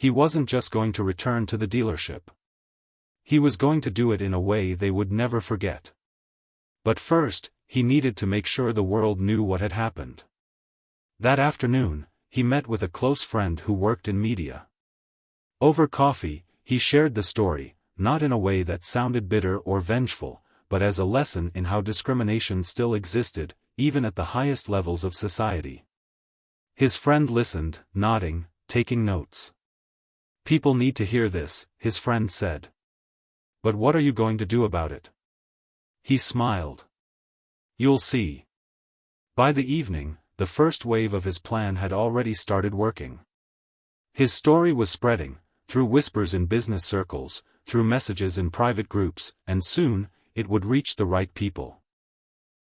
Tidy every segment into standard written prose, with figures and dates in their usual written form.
He wasn't just going to return to the dealership. He was going to do it in a way they would never forget. But first, he needed to make sure the world knew what had happened. That afternoon, he met with a close friend who worked in media. Over coffee, he shared the story, not in a way that sounded bitter or vengeful, but as a lesson in how discrimination still existed, even at the highest levels of society. His friend listened, nodding, taking notes. "People need to hear this," his friend said. "But what are you going to do about it?" He smiled. "You'll see." By the evening, the first wave of his plan had already started working. His story was spreading, through whispers in business circles, through messages in private groups, and soon, it would reach the right people.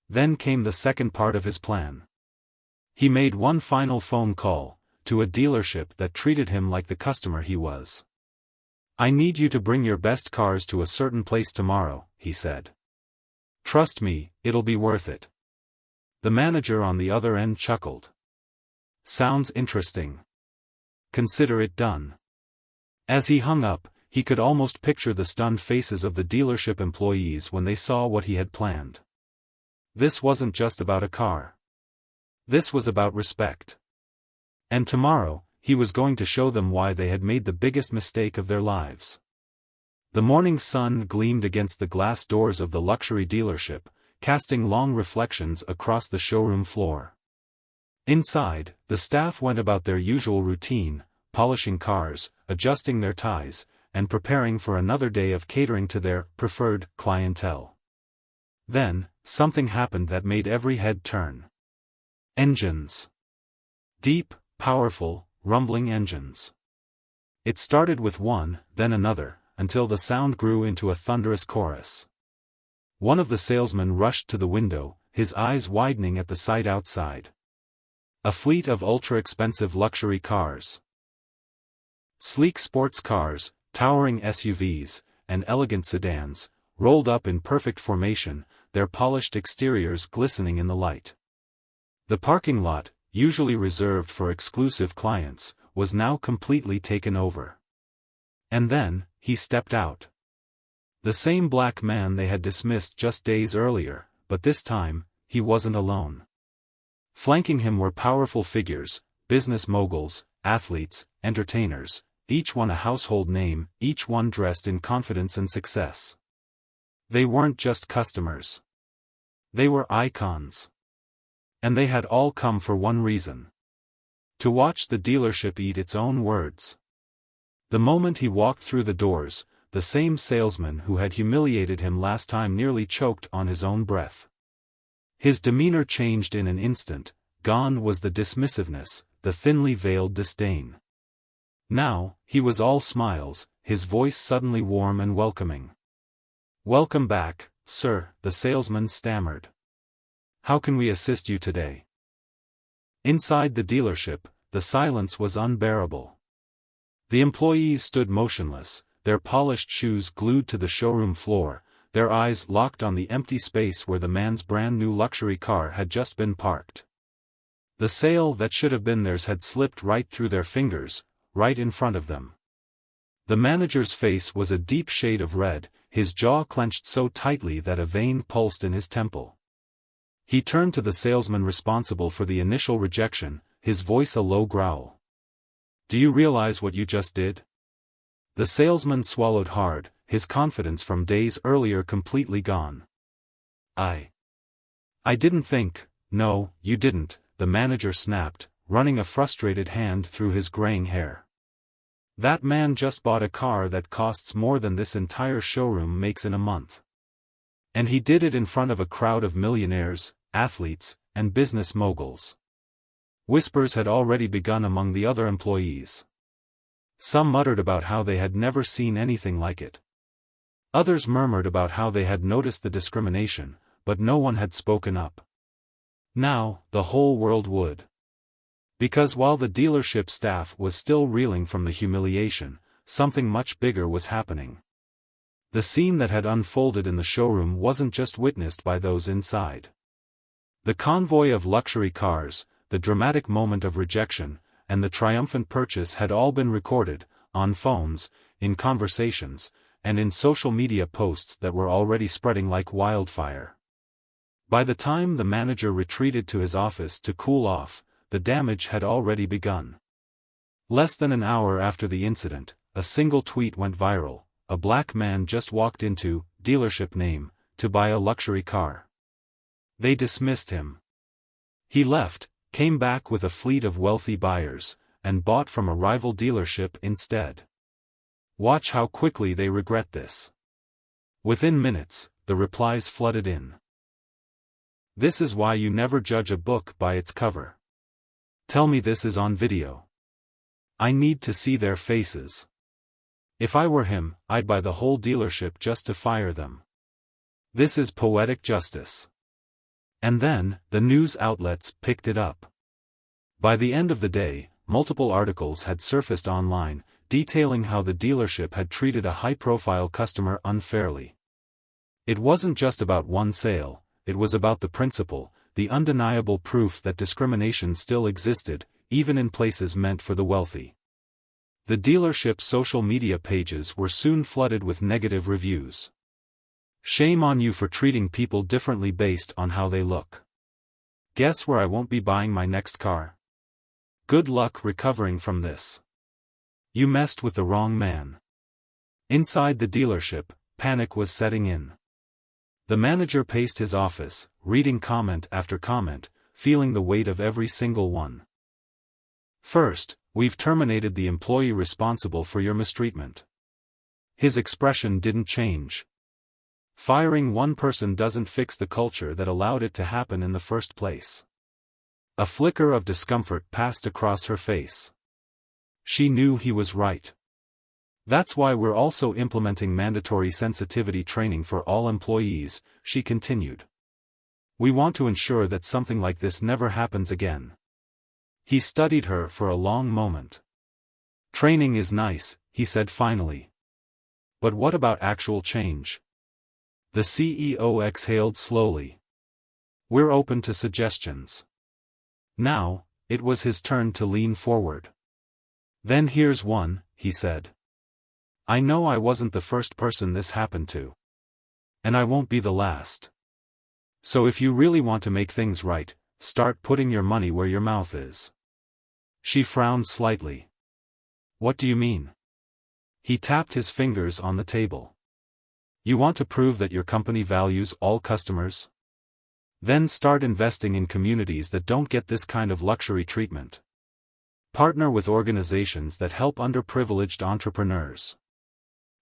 Then came the second part of his plan. He made one final phone call, to a dealership that treated him like the customer he was. "I need you to bring your best cars to a certain place tomorrow," he said. "Trust me, it'll be worth it." The manager on the other end chuckled. "Sounds interesting. Consider it done." As he hung up, he could almost picture the stunned faces of the dealership employees when they saw what he had planned. This wasn't just about a car. This was about respect. And tomorrow, he was going to show them why they had made the biggest mistake of their lives. The morning sun gleamed against the glass doors of the luxury dealership, casting long reflections across the showroom floor. Inside, the staff went about their usual routine, polishing cars, adjusting their ties, and preparing for another day of catering to their preferred clientele. Then, something happened that made every head turn. Engines. Deep, powerful, rumbling engines. It started with one, then another, until the sound grew into a thunderous chorus. One of the salesmen rushed to the window, his eyes widening at the sight outside. A fleet of ultra-expensive luxury cars. Sleek sports cars, towering SUVs, and elegant sedans, rolled up in perfect formation, their polished exteriors glistening in the light. The parking lot, usually reserved for exclusive clients, was now completely taken over. And then, he stepped out. The same black man they had dismissed just days earlier, but this time, he wasn't alone. Flanking him were powerful figures, business moguls, athletes, entertainers, each one a household name, each one dressed in confidence and success. They weren't just customers. They were icons. And they had all come for one reason. To watch the dealership eat its own words. The moment he walked through the doors, the same salesman who had humiliated him last time nearly choked on his own breath. His demeanor changed in an instant, gone was the dismissiveness, the thinly veiled disdain. Now, he was all smiles, his voice suddenly warm and welcoming. "Welcome back, sir," the salesman stammered. "How can we assist you today?" Inside the dealership, the silence was unbearable. The employees stood motionless, their polished shoes glued to the showroom floor, their eyes locked on the empty space where the man's brand-new luxury car had just been parked. The sale that should have been theirs had slipped right through their fingers, right in front of them. The manager's face was a deep shade of red, his jaw clenched so tightly that a vein pulsed in his temple. He turned to the salesman responsible for the initial rejection, his voice a low growl. "Do you realize what you just did?" The salesman swallowed hard, his confidence from days earlier completely gone. I didn't think." "No, you didn't," the manager snapped, running a frustrated hand through his graying hair. "That man just bought a car that costs more than this entire showroom makes in a month. And he did it in front of a crowd of millionaires, athletes, and business moguls." Whispers had already begun among the other employees. Some muttered about how they had never seen anything like it. Others murmured about how they had noticed the discrimination, but no one had spoken up. Now, the whole world would. Because while the dealership staff was still reeling from the humiliation, something much bigger was happening. The scene that had unfolded in the showroom wasn't just witnessed by those inside. The convoy of luxury cars, the dramatic moment of rejection, and the triumphant purchase had all been recorded, on phones, in conversations, and in social media posts that were already spreading like wildfire. By the time the manager retreated to his office to cool off, the damage had already begun. Less than an hour after the incident, a single tweet went viral. A black man just walked into, dealership name, to buy a luxury car. They dismissed him. He left, came back with a fleet of wealthy buyers, and bought from a rival dealership instead. Watch how quickly they regret this. Within minutes, the replies flooded in. This is why you never judge a book by its cover. Tell me this is on video. I need to see their faces. If I were him, I'd buy the whole dealership just to fire them. This is poetic justice. And then, the news outlets picked it up. By the end of the day, multiple articles had surfaced online, detailing how the dealership had treated a high-profile customer unfairly. It wasn't just about one sale, it was about the principle, the undeniable proof that discrimination still existed, even in places meant for the wealthy. The dealership's social media pages were soon flooded with negative reviews. Shame on you for treating people differently based on how they look. Guess where I won't be buying my next car? Good luck recovering from this. You messed with the wrong man. Inside the dealership, panic was setting in. The manager paced his office, reading comment after comment, feeling the weight of every single one. First, we've terminated the employee responsible for your mistreatment. His expression didn't change. Firing one person doesn't fix the culture that allowed it to happen in the first place. A flicker of discomfort passed across her face. She knew he was right. That's why we're also implementing mandatory sensitivity training for all employees, she continued. We want to ensure that something like this never happens again. He studied her for a long moment. Training is nice, he said finally. But what about actual change? The CEO exhaled slowly. We're open to suggestions. Now, it was his turn to lean forward. Then here's one, he said. I know I wasn't the first person this happened to. And I won't be the last. So if you really want to make things right, start putting your money where your mouth is. She frowned slightly. What do you mean? He tapped his fingers on the table. You want to prove that your company values all customers? Then start investing in communities that don't get this kind of luxury treatment. Partner with organizations that help underprivileged entrepreneurs.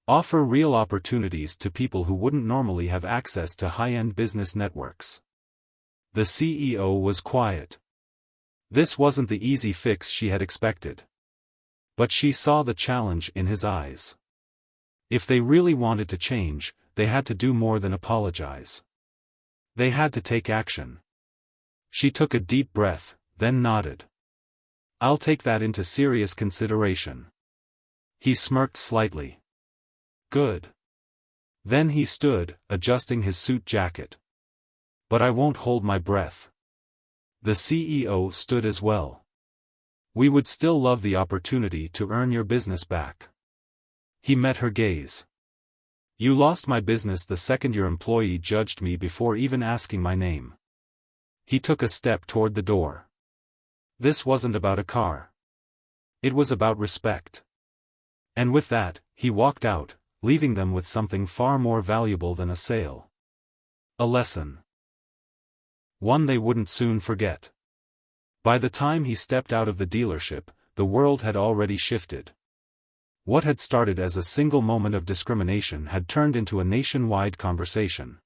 Offer real opportunities to people who wouldn't normally have access to high-end business networks. The CEO was quiet. This wasn't the easy fix she had expected. But she saw the challenge in his eyes. If they really wanted to change, they had to do more than apologize. They had to take action. She took a deep breath, then nodded. I'll take that into serious consideration. He smirked slightly. Good. Then he stood, adjusting his suit jacket. But I won't hold my breath. The CEO stood as well. We would still love the opportunity to earn your business back. He met her gaze. You lost my business the second your employee judged me before even asking my name. He took a step toward the door. This wasn't about a car. It was about respect. And with that, he walked out, leaving them with something far more valuable than a sale. A lesson. One they wouldn't soon forget. By the time he stepped out of the dealership, the world had already shifted. What had started as a single moment of discrimination had turned into a nationwide conversation.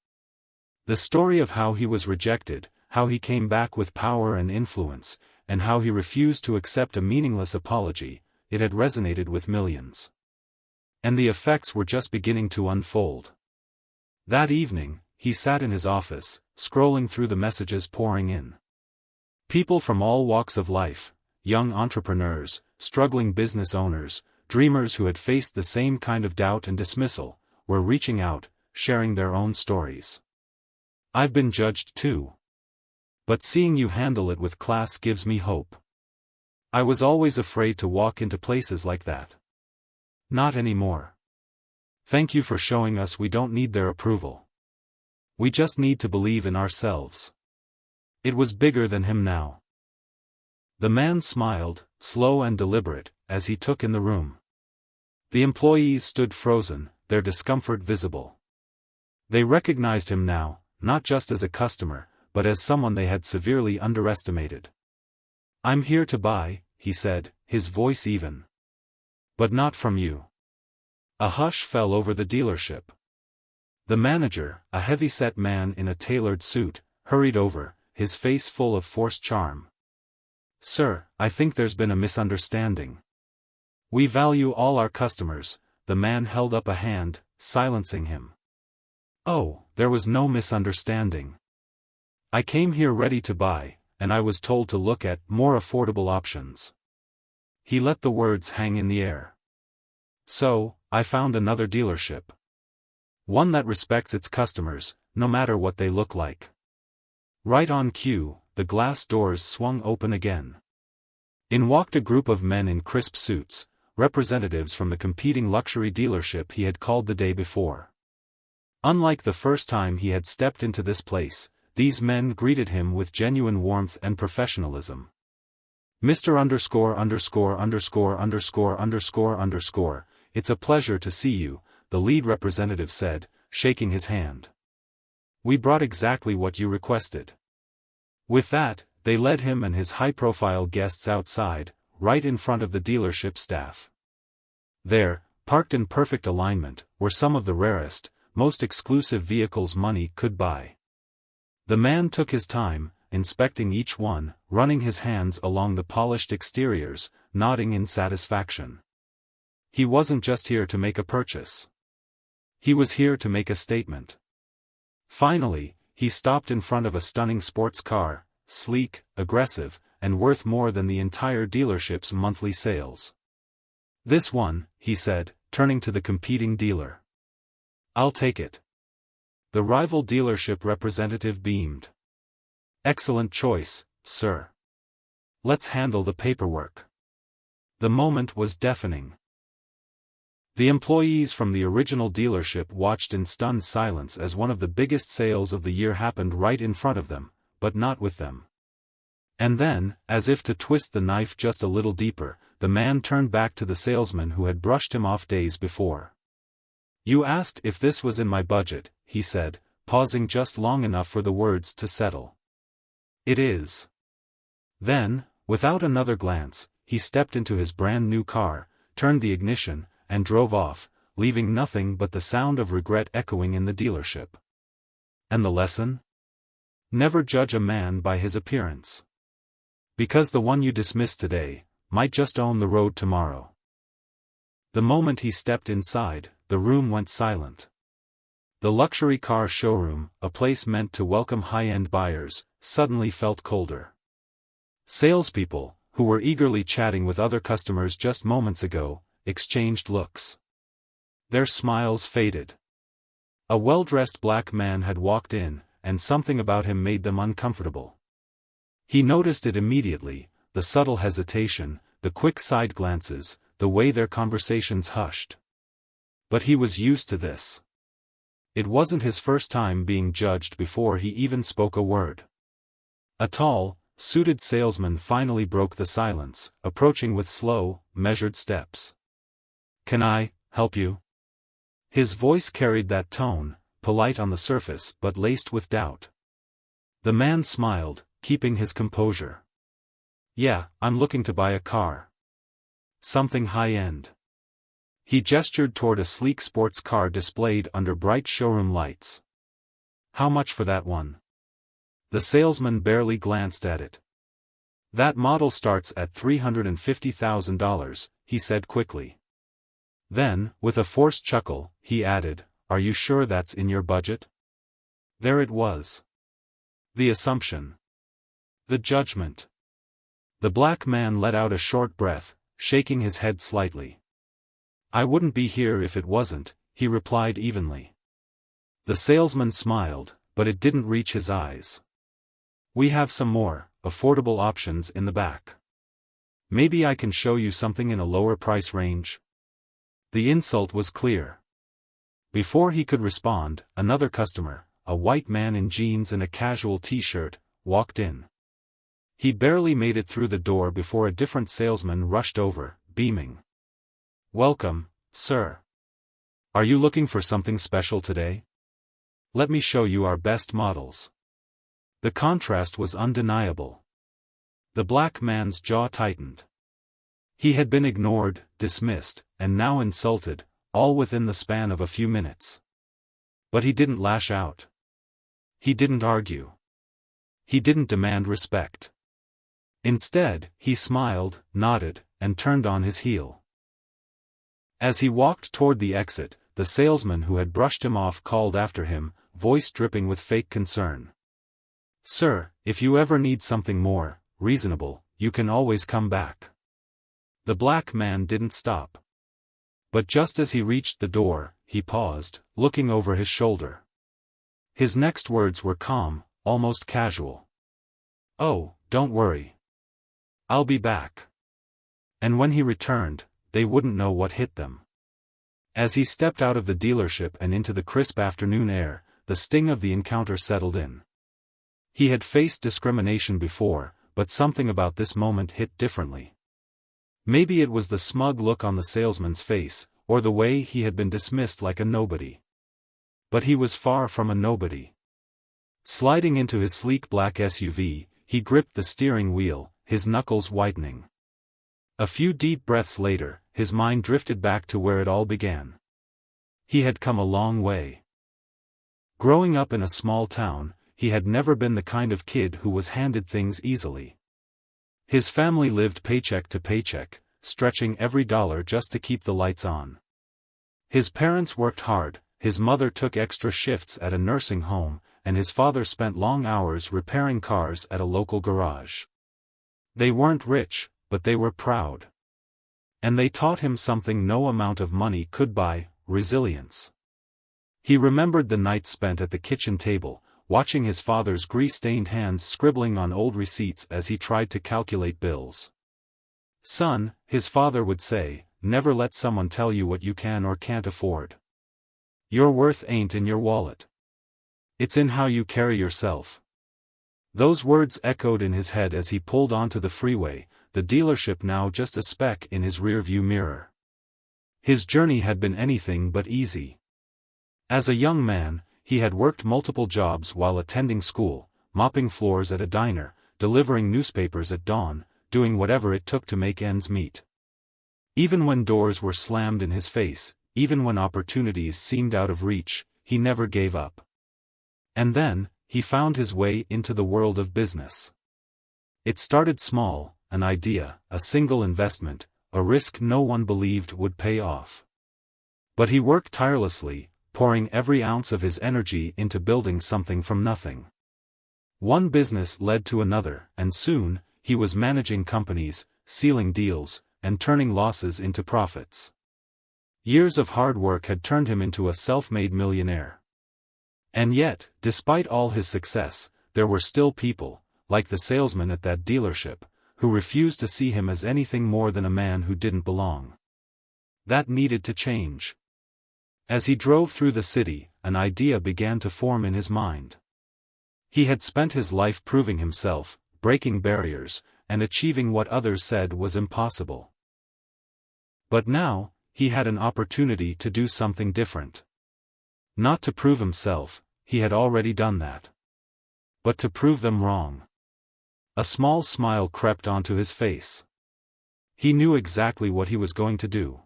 The story of how he was rejected, how he came back with power and influence, and how he refused to accept a meaningless apology, it had resonated with millions. And the effects were just beginning to unfold. That evening, he sat in his office, scrolling through the messages pouring in. People from all walks of life, young entrepreneurs, struggling business owners, dreamers who had faced the same kind of doubt and dismissal, were reaching out, sharing their own stories. I've been judged too. But seeing you handle it with class gives me hope. I was always afraid to walk into places like that. Not anymore. Thank you for showing us we don't need their approval. We just need to believe in ourselves. It was bigger than him now. The man smiled, slow and deliberate, as he took in the room. The employees stood frozen, their discomfort visible. They recognized him now, not just as a customer, but as someone they had severely underestimated. "I'm here to buy," he said, his voice even. "But not from you." A hush fell over the dealership. The manager, a heavy-set man in a tailored suit, hurried over, his face full of forced charm. "Sir, I think there's been a misunderstanding. We value all our customers." The man held up a hand, silencing him. "Oh, there was no misunderstanding. I came here ready to buy, and I was told to look at more affordable options." He let the words hang in the air. "So, I found another dealership. One that respects its customers, no matter what they look like." Right on cue, the glass doors swung open again. In walked a group of men in crisp suits, representatives from the competing luxury dealership he had called the day before. Unlike the first time he had stepped into this place, these men greeted him with genuine warmth and professionalism. "Mr. ____________, it's a pleasure to see you," the lead representative said, shaking his hand. "We brought exactly what you requested." With that, they led him and his high-profile guests outside, right in front of the dealership staff. There, parked in perfect alignment, were some of the rarest, most exclusive vehicles money could buy. The man took his time, inspecting each one, running his hands along the polished exteriors, nodding in satisfaction. He wasn't just here to make a purchase. He was here to make a statement. Finally, he stopped in front of a stunning sports car, sleek, aggressive, and worth more than the entire dealership's monthly sales. "This one," he said, turning to the competing dealer. "I'll take it." The rival dealership representative beamed. "Excellent choice, sir. Let's handle the paperwork." The moment was deafening. The employees from the original dealership watched in stunned silence as one of the biggest sales of the year happened right in front of them, but not with them. And then, as if to twist the knife just a little deeper, the man turned back to the salesman who had brushed him off days before. "You asked if this was in my budget," he said, pausing just long enough for the words to settle. "It is." Then, without another glance, he stepped into his brand new car, turned the ignition, and drove off, leaving nothing but the sound of regret echoing in the dealership. And the lesson? Never judge a man by his appearance. Because the one you dismiss today might just own the road tomorrow. The moment he stepped inside, the room went silent. The luxury car showroom, a place meant to welcome high-end buyers, suddenly felt colder. Salespeople, who were eagerly chatting with other customers just moments ago, exchanged looks. Their smiles faded. A well-dressed black man had walked in, and something about him made them uncomfortable. He noticed it immediately, the subtle hesitation, the quick side glances, the way their conversations hushed. But he was used to this. It wasn't his first time being judged before he even spoke a word. A tall, suited salesman finally broke the silence, approaching with slow, measured steps. "Can I help you?" His voice carried that tone, polite on the surface but laced with doubt. The man smiled, keeping his composure. "Yeah, I'm looking to buy a car. Something high-end." He gestured toward a sleek sports car displayed under bright showroom lights. "How much for that one?" The salesman barely glanced at it. "That model starts at $350,000, he said quickly. Then, with a forced chuckle, he added, "Are you sure that's in your budget?" There it was. The assumption. The judgment. The black man let out a short breath, shaking his head slightly. "I wouldn't be here if it wasn't," he replied evenly. The salesman smiled, but it didn't reach his eyes. "We have some more affordable options in the back. Maybe I can show you something in a lower price range." The insult was clear. Before he could respond, another customer, a white man in jeans and a casual t-shirt, walked in. He barely made it through the door before a different salesman rushed over, beaming. "Welcome, sir. Are you looking for something special today? Let me show you our best models." The contrast was undeniable. The black man's jaw tightened. He had been ignored, dismissed, and now insulted, all within the span of a few minutes. But he didn't lash out. He didn't argue. He didn't demand respect. Instead, he smiled, nodded, and turned on his heel. As he walked toward the exit, the salesman who had brushed him off called after him, voice dripping with fake concern. "Sir, if you ever need something more reasonable, you can always come back." The black man didn't stop. But just as he reached the door, he paused, looking over his shoulder. His next words were calm, almost casual. "Oh, don't worry. I'll be back." And when he returned, they wouldn't know what hit them. As he stepped out of the dealership and into the crisp afternoon air, the sting of the encounter settled in. He had faced discrimination before, but something about this moment hit differently. Maybe it was the smug look on the salesman's face, or the way he had been dismissed like a nobody. But he was far from a nobody. Sliding into his sleek black SUV, he gripped the steering wheel, his knuckles whitening. A few deep breaths later, his mind drifted back to where it all began. He had come a long way. Growing up in a small town, he had never been the kind of kid who was handed things easily. His family lived paycheck to paycheck, stretching every dollar just to keep the lights on. His parents worked hard, his mother took extra shifts at a nursing home, and his father spent long hours repairing cars at a local garage. They weren't rich, but they were proud. And they taught him something no amount of money could buy: resilience. He remembered the nights spent at the kitchen table, watching his father's grease-stained hands scribbling on old receipts as he tried to calculate bills. "Son," his father would say, "never let someone tell you what you can or can't afford. Your worth ain't in your wallet. It's in how you carry yourself." Those words echoed in his head as he pulled onto the freeway, the dealership now just a speck in his rearview mirror. His journey had been anything but easy. As a young man, he had worked multiple jobs while attending school, mopping floors at a diner, delivering newspapers at dawn, doing whatever it took to make ends meet. Even when doors were slammed in his face, even when opportunities seemed out of reach, he never gave up. And then, he found his way into the world of business. It started small: an idea, a single investment, a risk no one believed would pay off. But he worked tirelessly, pouring every ounce of his energy into building something from nothing. One business led to another, and soon, he was managing companies, sealing deals, and turning losses into profits. Years of hard work had turned him into a self-made millionaire. And yet, despite all his success, there were still people, like the salesman at that dealership, who refused to see him as anything more than a man who didn't belong. That needed to change. As he drove through the city, an idea began to form in his mind. He had spent his life proving himself, breaking barriers, and achieving what others said was impossible. But now, he had an opportunity to do something different. Not to prove himself, he had already done that. But to prove them wrong. A small smile crept onto his face. He knew exactly what he was going to do.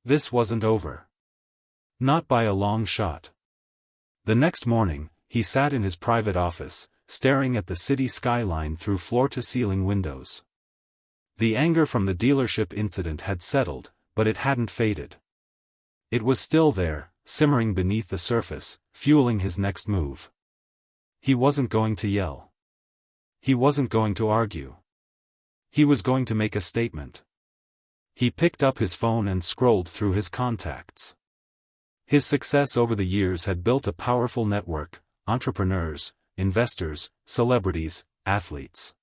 This wasn't over. Not by a long shot. The next morning, he sat in his private office, staring at the city skyline through floor-to-ceiling windows. The anger from the dealership incident had settled, but it hadn't faded. It was still there, simmering beneath the surface, fueling his next move. He wasn't going to yell. He wasn't going to argue. He was going to make a statement. He picked up his phone and scrolled through his contacts. His success over the years had built a powerful network: entrepreneurs, investors, celebrities, athletes.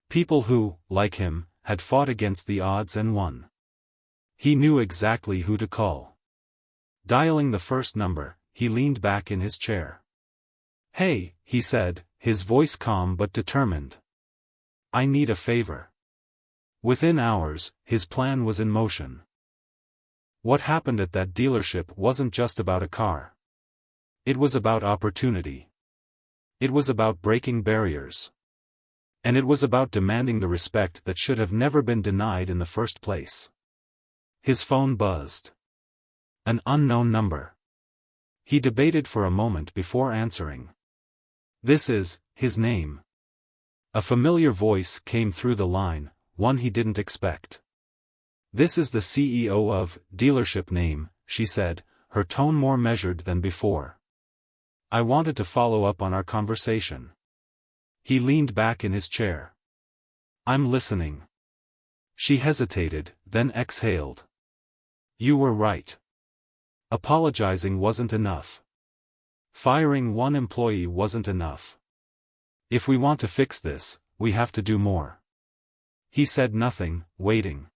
People who, like him, had fought against the odds and won. He knew exactly who to call. Dialing the first number, he leaned back in his chair. "Hey," he said, his voice calm but determined. "I need a favor." Within hours, his plan was in motion. What happened at that dealership wasn't just about a car. It was about opportunity. It was about breaking barriers. And it was about demanding the respect that should have never been denied in the first place. His phone buzzed. An unknown number. He debated for a moment before answering. "This is," his name. A familiar voice came through the line, one he didn't expect. "This is the CEO of dealership name," she said, her tone more measured than before. "I wanted to follow up on our conversation." He leaned back in his chair. "I'm listening." She hesitated, then exhaled. "You were right. Apologizing wasn't enough. Firing one employee wasn't enough. If we want to fix this, we have to do more." He said nothing, waiting.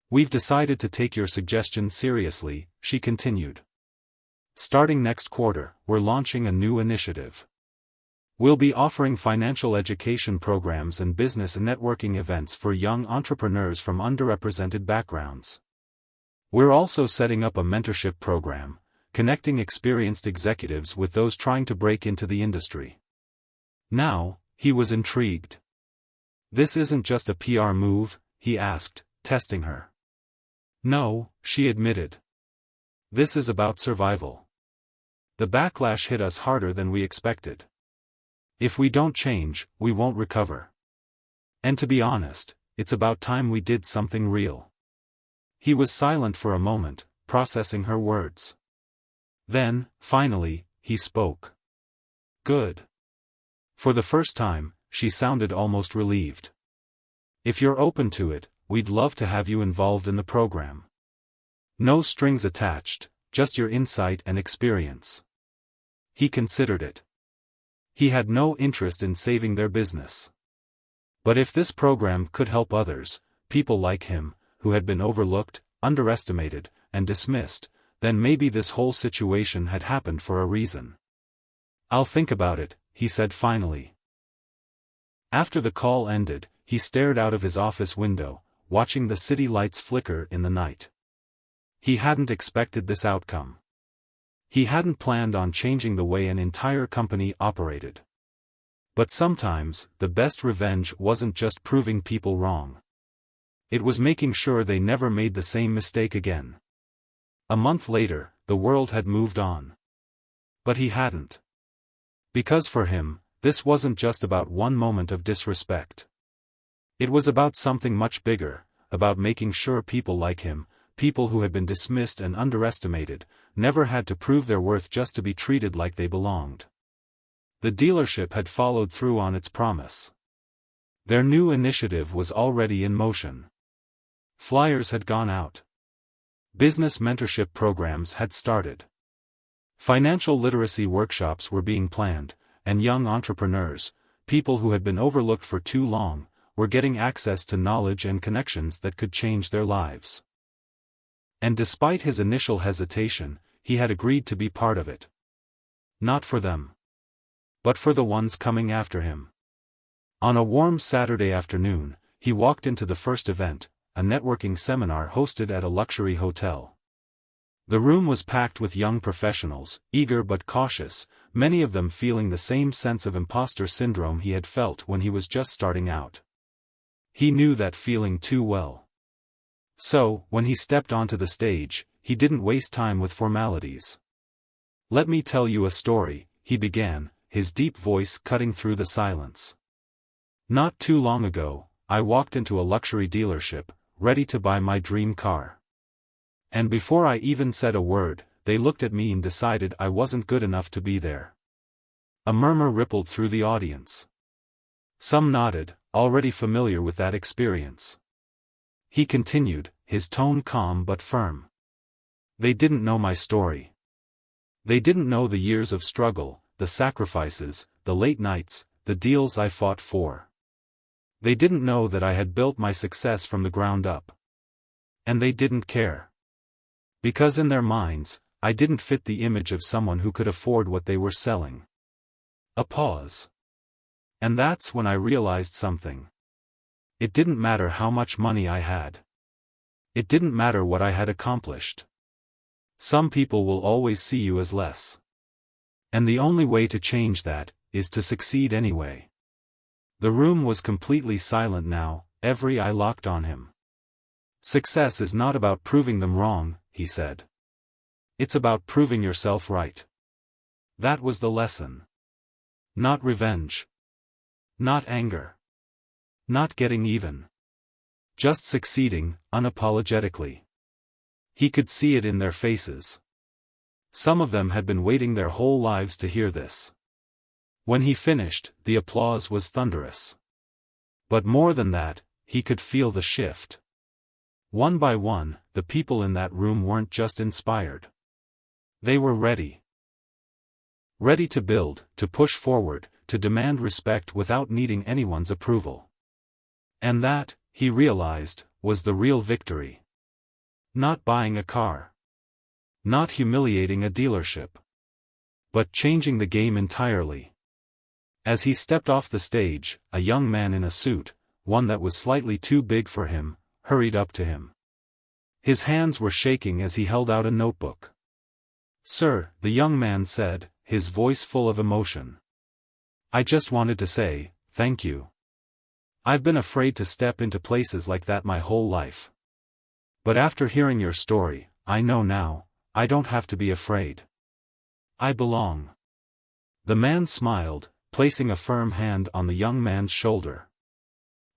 "We've decided to take your suggestion seriously," she continued. "Starting next quarter, we're launching a new initiative. We'll be offering financial education programs and business and networking events for young entrepreneurs from underrepresented backgrounds. We're also setting up a mentorship program, connecting experienced executives with those trying to break into the industry." Now, he was intrigued. "This isn't just a PR move?" he asked, testing her. "No," she admitted. "This is about survival. The backlash hit us harder than we expected. If we don't change, we won't recover. And to be honest, it's about time we did something real." He was silent for a moment, processing her words. Then, finally, he spoke. "Good." For the first time, she sounded almost relieved. "If you're open to it, we'd love to have you involved in the program. No strings attached, just your insight and experience." He considered it. He had no interest in saving their business. But if this program could help others, people like him, who had been overlooked, underestimated, and dismissed, then maybe this whole situation had happened for a reason. "I'll think about it," he said finally. After the call ended, he stared out of his office window, watching the city lights flicker in the night. He hadn't expected this outcome. He hadn't planned on changing the way an entire company operated. But sometimes, the best revenge wasn't just proving people wrong. It was making sure they never made the same mistake again. A month later, the world had moved on. But he hadn't. Because for him, this wasn't just about one moment of disrespect. It was about something much bigger, about making sure people like him, people who had been dismissed and underestimated, never had to prove their worth just to be treated like they belonged. The dealership had followed through on its promise. Their new initiative was already in motion. Flyers had gone out. Business mentorship programs had started. Financial literacy workshops were being planned, and young entrepreneurs, people who had been overlooked for too long, were getting access to knowledge and connections that could change their lives. And despite his initial hesitation, he had agreed to be part of it. Not for them, but for the ones coming after him. On a warm Saturday afternoon, he walked into the first event, a networking seminar hosted at a luxury hotel. The room was packed with young professionals, eager but cautious, many of them feeling the same sense of imposter syndrome he had felt when he was just starting out. He knew that feeling too well. So, when he stepped onto the stage, he didn't waste time with formalities. "Let me tell you a story," he began, his deep voice cutting through the silence. "Not too long ago, I walked into a luxury dealership, ready to buy my dream car. And before I even said a word, they looked at me and decided I wasn't good enough to be there." A murmur rippled through the audience. Some nodded, already familiar with that experience. He continued, his tone calm but firm. "They didn't know my story. They didn't know the years of struggle, the sacrifices, the late nights, the deals I fought for. They didn't know that I had built my success from the ground up. And they didn't care. Because in their minds, I didn't fit the image of someone who could afford what they were selling. A pause. And that's when I realized something. It didn't matter how much money I had. It didn't matter what I had accomplished. Some people will always see you as less. And the only way to change that is to succeed anyway. The room was completely silent now, every eye locked on him. Success is not about proving them wrong, he said. It's about proving yourself right. That was the lesson. Not revenge. Not anger. Not getting even. Just succeeding, unapologetically. He could see it in their faces. Some of them had been waiting their whole lives to hear this. When he finished, the applause was thunderous. But more than that, he could feel the shift. One by one, the people in that room weren't just inspired. They were ready. Ready to build, to push forward, to demand respect without needing anyone's approval. And that, he realized, was the real victory. Not buying a car. Not humiliating a dealership. But changing the game entirely. As he stepped off the stage, a young man in a suit, one that was slightly too big for him, hurried up to him. His hands were shaking as he held out a notebook. "Sir," the young man said, his voice full of emotion. "I just wanted to say, thank you. I've been afraid to step into places like that my whole life. But after hearing your story, I know now, I don't have to be afraid. I belong." The man smiled, placing a firm hand on the young man's shoulder.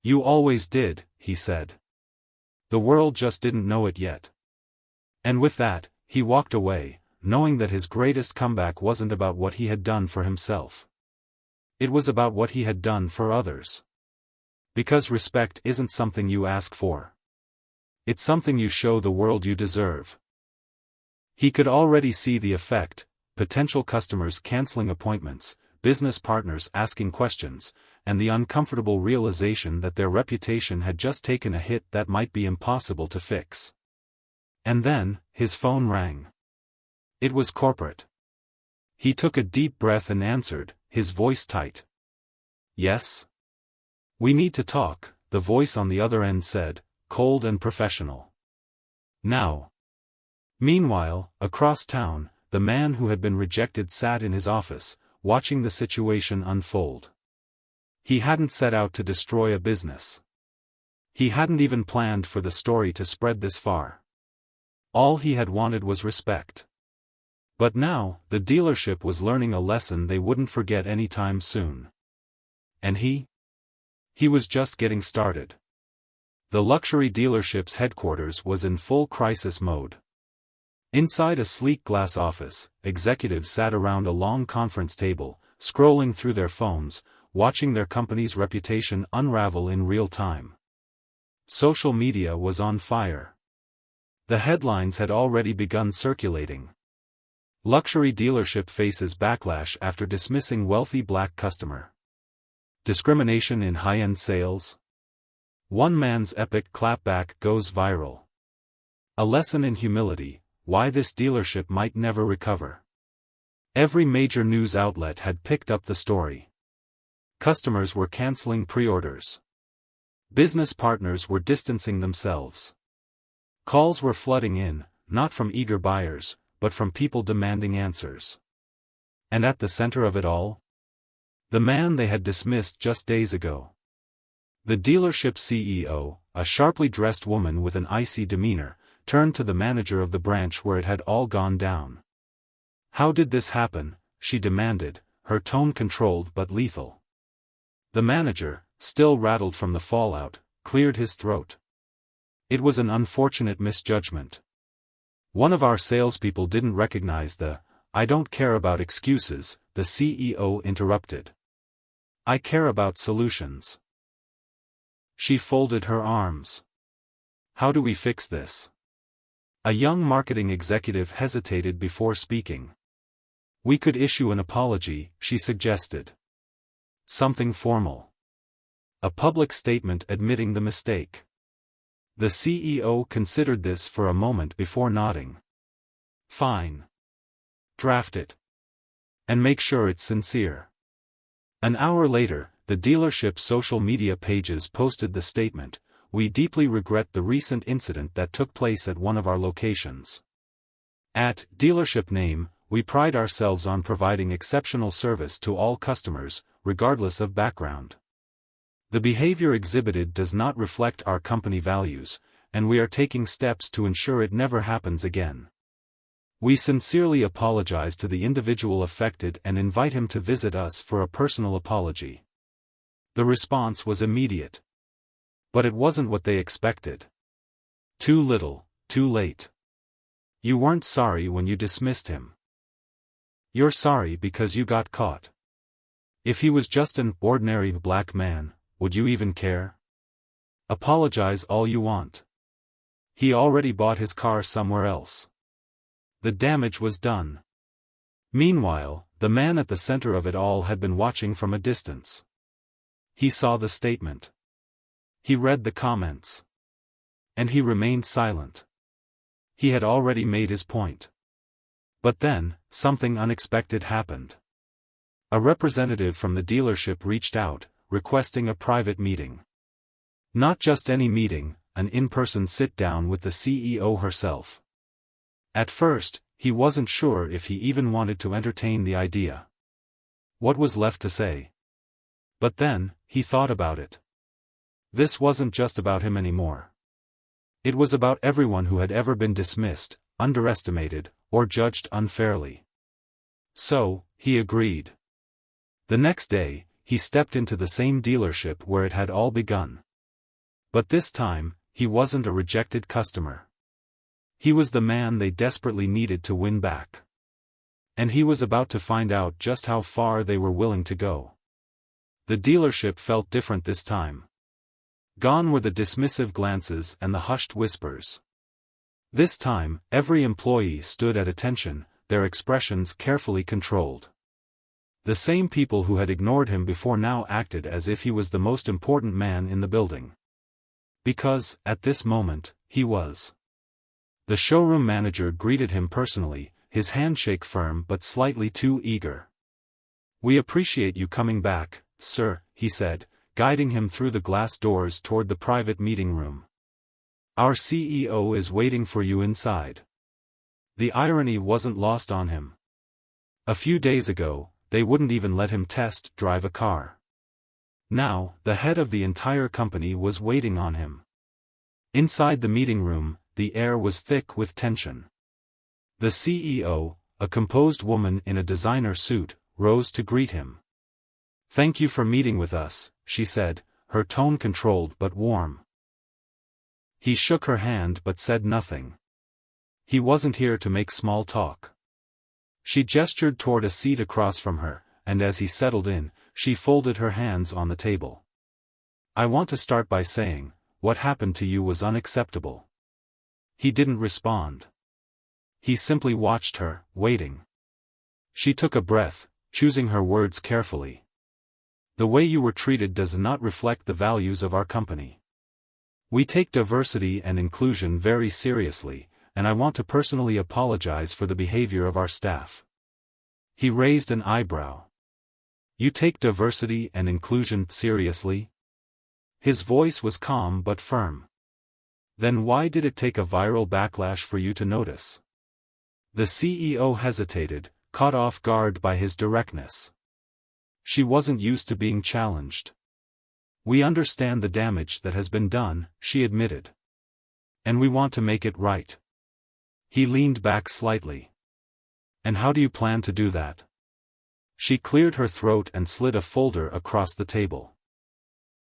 "You always did," he said. "The world just didn't know it yet." And with that, he walked away, knowing that his greatest comeback wasn't about what he had done for himself. It was about what he had done for others. Because respect isn't something you ask for. It's something you show the world you deserve. He could already see the effect: potential customers canceling appointments, business partners asking questions, and the uncomfortable realization that their reputation had just taken a hit that might be impossible to fix. And then, his phone rang. It was corporate. He took a deep breath and answered, his voice tight. "Yes? We need to talk," the voice on the other end said, cold and professional. "Now." Meanwhile, across town, the man who had been rejected sat in his office, watching the situation unfold. He hadn't set out to destroy a business. He hadn't even planned for the story to spread this far. All he had wanted was respect. But now, the dealership was learning a lesson they wouldn't forget anytime soon. And he was just getting started. The luxury dealership's headquarters was in full crisis mode. Inside a sleek glass office, executives sat around a long conference table, scrolling through their phones, watching their company's reputation unravel in real time. Social media was on fire. The headlines had already begun circulating. Luxury dealership faces backlash after dismissing wealthy black customer. Discrimination in high-end sales. One man's epic clapback goes viral. A lesson in humility, why this dealership might never recover. Every major news outlet had picked up the story. Customers were canceling pre-orders. Business partners were distancing themselves. Calls were flooding in, not from eager buyers, but from people demanding answers. And at the center of it all? The man they had dismissed just days ago. The dealership CEO, a sharply dressed woman with an icy demeanor, turned to the manager of the branch where it had all gone down. "How did this happen?" she demanded, her tone controlled but lethal. The manager, still rattled from the fallout, cleared his throat. "It was an unfortunate misjudgment. One of our salespeople didn't recognize the, I don't care about excuses," the CEO interrupted. "I care about solutions." She folded her arms. "How do we fix this?" A young marketing executive hesitated before speaking. "We could issue an apology," she suggested. "Something formal. A public statement admitting the mistake." The CEO considered this for a moment before nodding. Fine. Draft it. And make sure it's sincere. An hour later, the dealership's social media pages posted the statement, "We deeply regret the recent incident that took place at one of our locations. At Dealership Name, we pride ourselves on providing exceptional service to all customers, regardless of background. The behavior exhibited does not reflect our company values, and we are taking steps to ensure it never happens again. We sincerely apologize to the individual affected and invite him to visit us for a personal apology." The response was immediate. But it wasn't what they expected. Too little, too late. You weren't sorry when you dismissed him. You're sorry because you got caught. If he was just an ordinary black man, would you even care? Apologize all you want. He already bought his car somewhere else. The damage was done. Meanwhile, the man at the center of it all had been watching from a distance. He saw the statement. He read the comments. And he remained silent. He had already made his point. But then, something unexpected happened. A representative from the dealership reached out, requesting a private meeting. Not just any meeting, an in-person sit-down with the CEO herself. At first, he wasn't sure if he even wanted to entertain the idea. What was left to say? But then, he thought about it. This wasn't just about him anymore. It was about everyone who had ever been dismissed, underestimated, or judged unfairly. So, he agreed. The next day, he stepped into the same dealership where it had all begun. But this time, he wasn't a rejected customer. He was the man they desperately needed to win back. And he was about to find out just how far they were willing to go. The dealership felt different this time. Gone were the dismissive glances and the hushed whispers. This time, every employee stood at attention, their expressions carefully controlled. The same people who had ignored him before now acted as if he was the most important man in the building. Because, at this moment, he was. The showroom manager greeted him personally, his handshake firm but slightly too eager. "We appreciate you coming back, sir," he said, guiding him through the glass doors toward the private meeting room. "Our CEO is waiting for you inside." The irony wasn't lost on him. A few days ago, they wouldn't even let him test drive a car. Now, the head of the entire company was waiting on him. Inside the meeting room, the air was thick with tension. The CEO, a composed woman in a designer suit, rose to greet him. "Thank you for meeting with us," she said, her tone controlled but warm. He shook her hand but said nothing. He wasn't here to make small talk. She gestured toward a seat across from her, and as he settled in, she folded her hands on the table. "I want to start by saying, what happened to you was unacceptable." He didn't respond. He simply watched her, waiting. She took a breath, choosing her words carefully. "The way you were treated does not reflect the values of our company. We take diversity and inclusion very seriously, and I want to personally apologize for the behavior of our staff." He raised an eyebrow. "You take diversity and inclusion seriously?" His voice was calm but firm. "Then why did it take a viral backlash for you to notice?" The CEO hesitated, caught off guard by his directness. She wasn't used to being challenged. "We understand the damage that has been done," she admitted. "And we want to make it right." He leaned back slightly. "And how do you plan to do that?" She cleared her throat and slid a folder across the table.